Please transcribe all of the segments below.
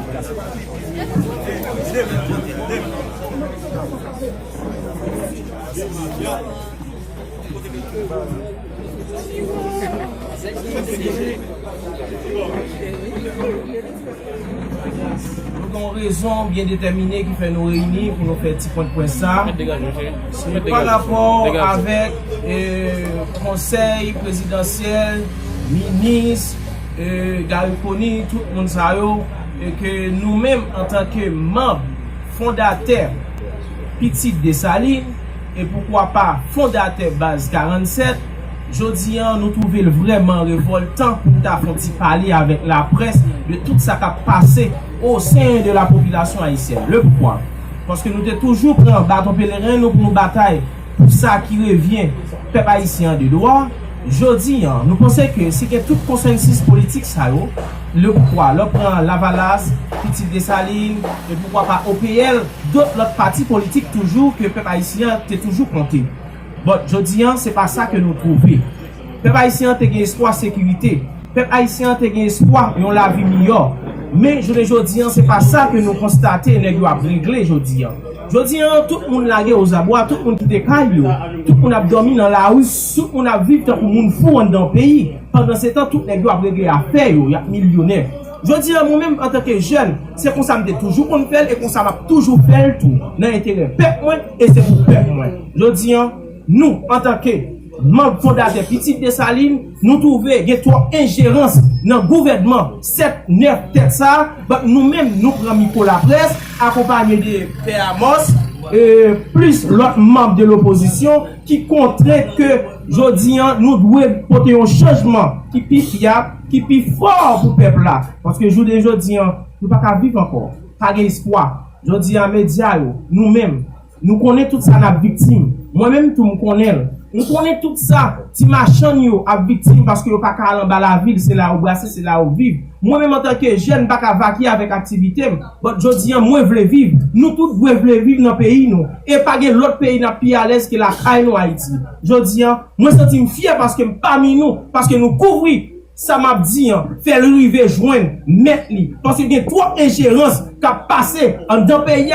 Nous avons raison bien déterminée qui fait nous réunir pour nous faire petit point de point ça. C'est par rapport avec conseil présidentiel, ministre, Gariponi, tout le monde ça et que nous-mêmes en tant que membres fondateurs Petit Dessalines et pourquoi pas fondateur base 47, jodi nous trouvons vraiment révoltant pour nous parler avec la presse de tout ça qui a passé au sein de la population haïtienne. Le pourquoi? Parce que nous avons toujours pris un bâton pèlerin pour nous batailler pour ça qui revient peuple haïtien de droit. Jodi, nous pensons que c'est que tout consensus politique ça le pourquoi, le prend Lavalas, Petit Dessalines et pourquoi pas OPL, d'autres partis politiques toujours que peuple haïtien est toujours compté. Bon, jodi, c'est pas ça que nous trouvons. Peuple haïtien a espoir sécurité, peuple haïtien a espoir et on la vie meilleure. Mais jodi, c'est pas ça que nous constatons et nous avons réglé jodi. Jodi, tout le monde lagué aux abois, tout le monde qui décaille, tout le monde a dormi dans la rue, tout le monde a vécu comme monde fou dans le pays. Pendant ce temps, tout le monde a réglé à faire, il y a millionnaires. Je dis moi-même en tant que jeune, c'est comme ça que je toujours qu'on fait et comme ça m'a toujours fait tout dans l'intérêt peuple et c'est pour peuple moi. Je dis nous en tant que membres fondateurs Petit Dessalines, nous trouvons qu'il y a trop ingérence dans le gouvernement 7-9 têtes ça, nous-mêmes nous prenons pour la presse accompagné de Père Amos plus l'autre membre de l'opposition qui contraint que jodi nous devons porter un changement qui plus fiable, qui plus fort pour le peuple là. Parce que jodi nous ne pouvons pas vivre encore. Pas d'espoir. Jodi médias, nous-mêmes, nous connaissons tout ça la victime. Moi-même, tout me connais. Nous connaissons tout ça. Si machin yo a victime parce que yo pas qu'à en bas la ville, c'est là où brasser, c'est là où vivre. Moi-même en tant que jeune, pas qu'à vaquer avec activité. Je dis, moi, je veux vivre. Nous tous voulons vivre dans le pays, nous. Et pas que l'autre pays n'a plus à l'aise que la caille, nous, Haïti. Je dis, moi, je suis fier parce que parmi nous, parce que nous couvrons, ça m'a dit, faire arriver joindre, mettre lui. Parce qu'il y a trois ingérences qui ont passé en dans le pays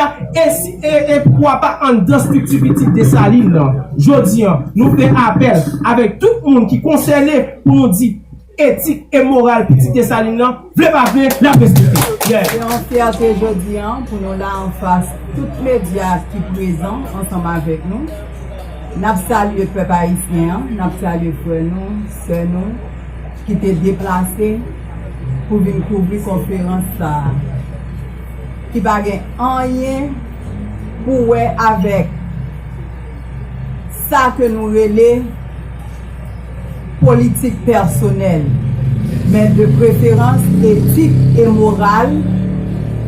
et pourquoi pas en dans structure Petit Dessalines. Je dis, nous faisons appel avec tout le monde qui est concerné pour nous dire éthique et morale Petit Dessalines, voulez pas faire la respecter. C'est en fierté aujourd'hui pour nous là en face, tous les médias qui sont présents ensemble avec nous. Nous saluons le peuple haïtien, nous saluons frères nous, sœurs nous, qui étaient déplacés pour venir couvrir la conférence qui va rien pour avec ça que nous relais politique personnelle, mais de préférence éthique et morale,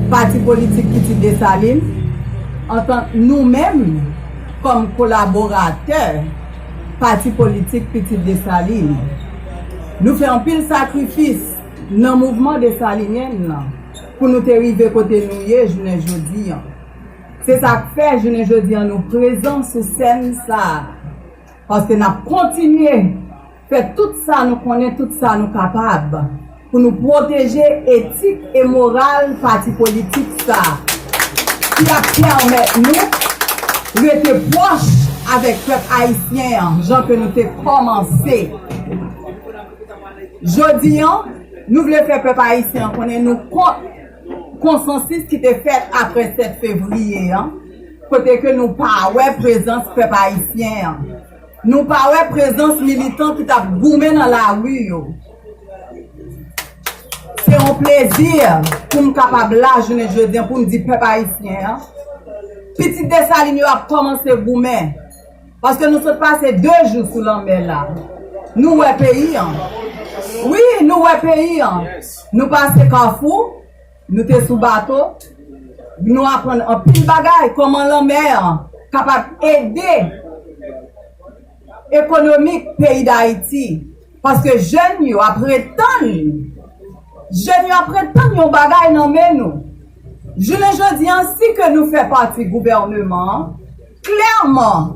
parti politique Petit Dessalines, en tant que nous-mêmes, comme collaborateurs, parti politique Petit Dessalines, nous faisons pile sacrifice dans le mouvement Dessalinien pour nous arriver côté nous jeudi. C'est ça que fait jeudi nous présents sur scène ça. Parce que nous continué faire tout ça, nous connaissons tout ça, nous capables pour nous protéger éthique et morale parti politique ça. Qui a permis nous d'être proches avec le peuple haïtien, genre que nous avons commencé. Jodi, nous voulons faire peuple haïtien, nous consensus qui était fait après 7 février. Côté que nous pas présence peuple haïtien. Nous pas présence militant qui t'a goumé dans la rue. C'est un plaisir pour nous capable là, jeudi, pour nous dire peuple haïtien. Petit Dessalines a commencé à goumer. Parce que nous sommes passés 2 jours sous l'embelle là. Nous, pays. Oui, nous, pays. Nous passons Carrefour, nous sommes sous bateau, nous apprenons un pile bagaille, comment la mer capable d'aider économique pays d'Haïti. Parce que jeunes, après tant, yon bagaille non mais nous. Je dis ainsi que nous faisons partie du gouvernement, clairement,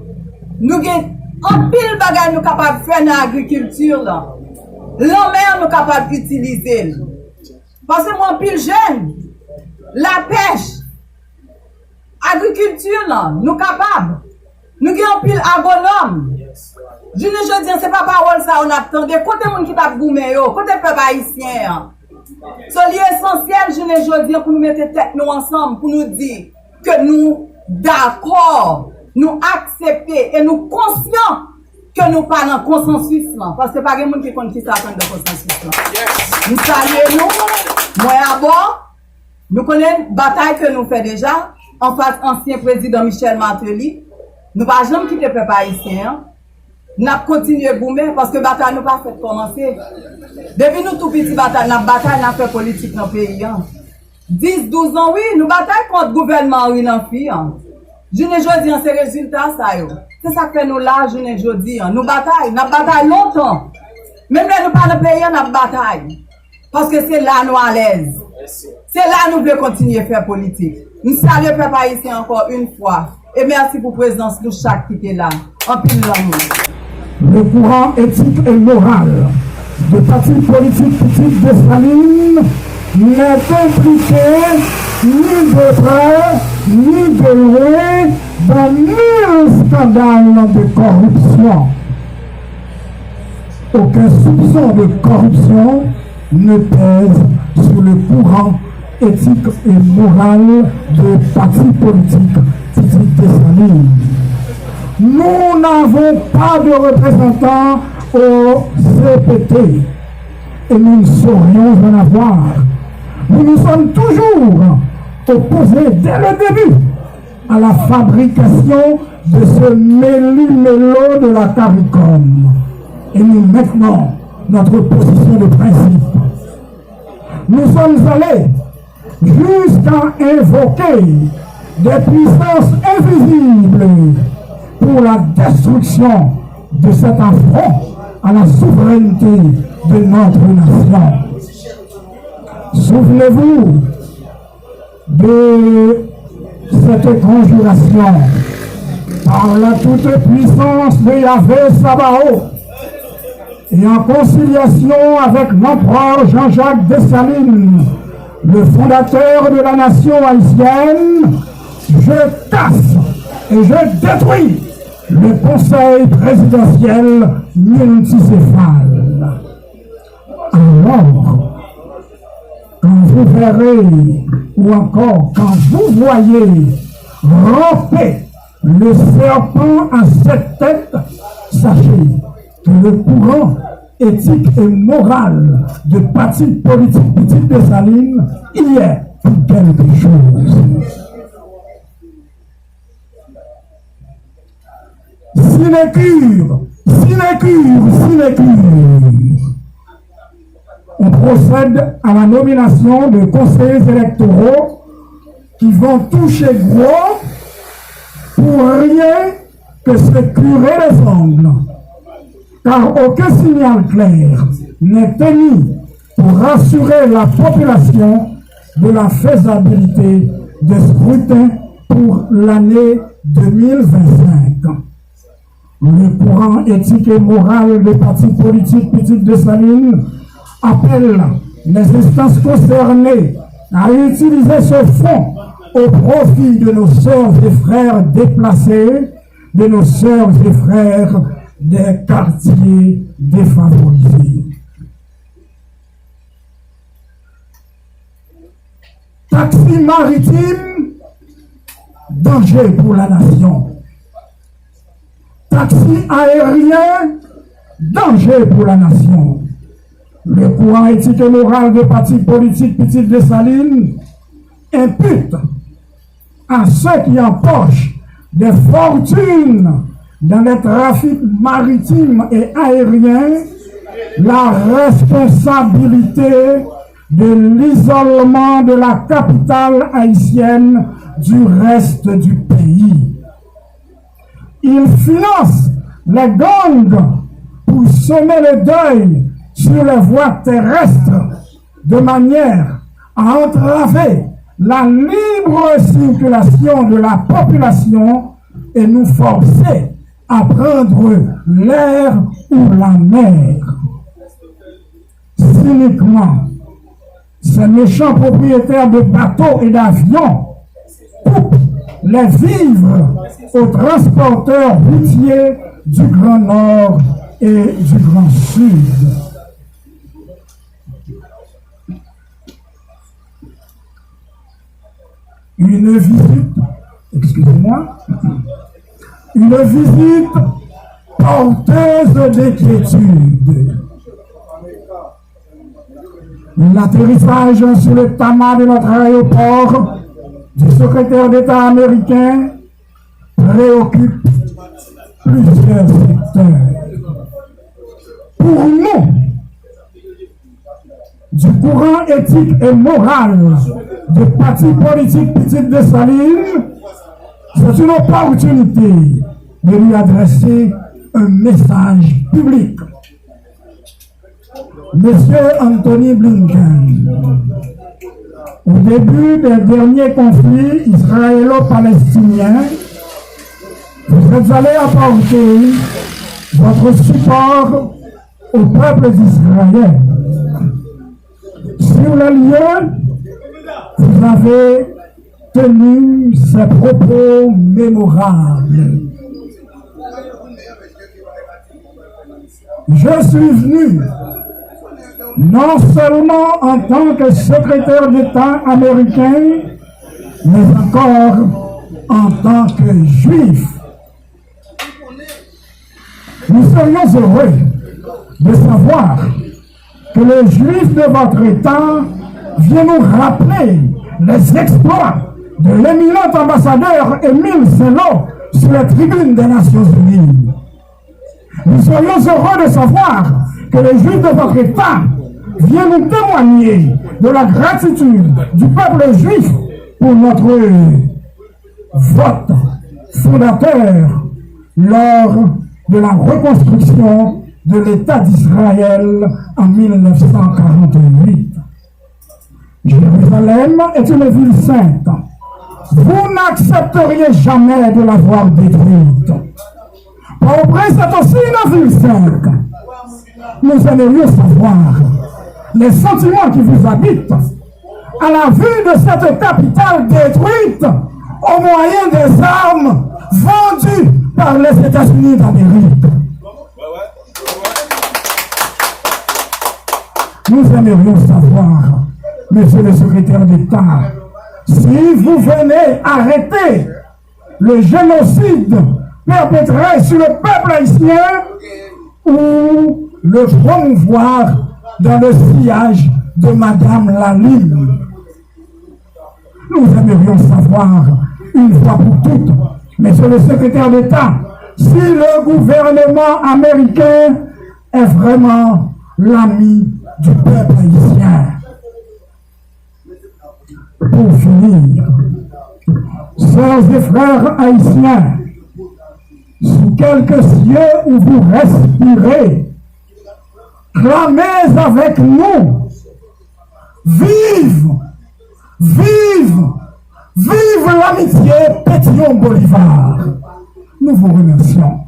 nous avons un pile bagaille nous capables de faire dans l'agriculture là. La mer nous capable d'utiliser. Parce que moi pile jeune, la pêche, agriculture, là, nous capables. Nous avons pile agronome. Je ne dis, c'est pas parole ça, on attend. Côté monde qui t'a goumé, côté peuple haïtien. C'est essentiel, je ne dis, pour nous mettre tête nous ensemble, pour nous dire que nous d'accord, nous accepter et nous conscients que nous pas dans consensus là. Parce que pas de monde qui compte qui s'attend de consensus là. Nous saluons nous, moi à bord, nous connaissons la bataille que nous faisons déjà, en face ancien président Michel Martelly. Nous ne pouvons jamais quitter le peuple haïtien. Nous continuons à boumer parce que la bataille n'a pas fait commencer. Depuis nous tout petit bataille, la bataille n'a fait politique dans le pays. 10, 12 ans, oui, nous bataillons contre le gouvernement, oui, dans le pays. Je ne dis pas ces résultats, ça. C'est ça que nous là, je ne dis pas. Nous bataillons longtemps. Même là, nous pas dans le pays, nous bataillons. Parce que c'est là nous à l'aise. C'est là nous voulons continuer à faire politique. Nous saluons le peuple haïtien encore une fois. Et merci pour la présence de chaque qui est là. En pile l'amour. Le courant éthique et moral de parti politique Petite Dessalines n'est impliqué ni de près ni de loin dans nul scandale de corruption. Aucun soupçon de corruption ne pèse sur le courant éthique et moral de parti politique Petite Dessalines. Nous n'avons pas de représentants au CPT et nous ne saurions en avoir. Nous nous sommes toujours opposés dès le début à la fabrication de ce méli-mélo de la CARICOM. Et nous maintenons notre position de principe. Nous sommes allés jusqu'à invoquer des puissances invisibles pour la destruction de cet affront à la souveraineté de notre nation. Souvenez-vous de cette conjuration par la toute-puissance de Yahvé Sabaoth et en conciliation avec l'empereur Jean-Jacques Dessalines, le fondateur de la nation haïtienne, je casse et je détruis le conseil présidentiel multicéphale. Alors, quand vous verrez, ou encore quand vous voyez ramper le serpent à sept têtes, sachez que le courant éthique et moral de parti politique Petite Dessalines y est pour quelque chose. Sinécure. On procède à la nomination de conseillers électoraux qui vont toucher gros pour rien que se curer les ongles. Car aucun signal clair n'est émis pour rassurer la population de la faisabilité des scrutins pour l'année 2025. Le courant éthique et moral des partis politiques Petite Dessalines appelle les instances concernées à utiliser ce fonds au profit de nos sœurs et frères déplacés, de nos sœurs et frères des quartiers défavorisés. Taxi maritime, danger pour la nation. Taxi aérien, danger pour la nation. Le courant éthique et moral des partis politiques Petite Dessalines impute à ceux qui empochent des fortunes dans les trafics maritimes et aériens la responsabilité de l'isolement de la capitale haïtienne du reste du pays. Ils financent les gangs pour semer le deuil sur les voies terrestres de manière à entraver la libre circulation de la population et nous forcer à prendre l'air ou la mer. ces méchants propriétaires de bateaux et d'avions coupent les vivres aux transporteurs routiers du Grand Nord et du Grand Sud. Une visite porteuse d'inquiétude. L'atterrissage sur le tarmac de notre aéroport du secrétaire d'État américain préoccupe plusieurs secteurs. Pour nous, du courant éthique et moral du parti politique Petite Dessalines, c'est une opportunité de lui adresser un message public. Monsieur Anthony Blinken, au début des derniers conflits israélo-palestiniens, vous êtes allé apporter votre support au peuple d'Israël. Sur le lieu, vous avez tenu ces propos mémorables. Je suis venu non seulement en tant que secrétaire d'État américain, mais encore en tant que juif. Nous serions heureux de savoir que le juif de votre État vient nous rappeler les exploits de l'éminent ambassadeur Émile Sello sur les tribunes des Nations Unies. Nous serions heureux de savoir que le juif de votre État vient nous témoigner de la gratitude du peuple juif pour notre vote fondateur lors de la reconstruction de l'État d'Israël en 1948. Jérusalem est une ville sainte. Vous n'accepteriez jamais de la voir détruite. Port-au-Prince est aussi une ville sainte. Nous aimerions savoir les sentiments qui vous habitent à la vue de cette capitale détruite au moyen des armes vendues par les États-Unis d'Amérique. Nous aimerions savoir, monsieur le secrétaire d'État, si vous venez arrêter le génocide perpétré sur le peuple haïtien ou le promouvoir dans le sillage de Madame Lalime. Nous aimerions savoir, une fois pour toutes, monsieur le secrétaire d'État, si le gouvernement américain est vraiment l'ami du peuple haïtien. Pour finir, sœurs et frères haïtiens, sous quelques cieux où vous respirez, clamez avec nous, vive, vive, vive l'amitié Pétion-Bolivar. Nous vous remercions.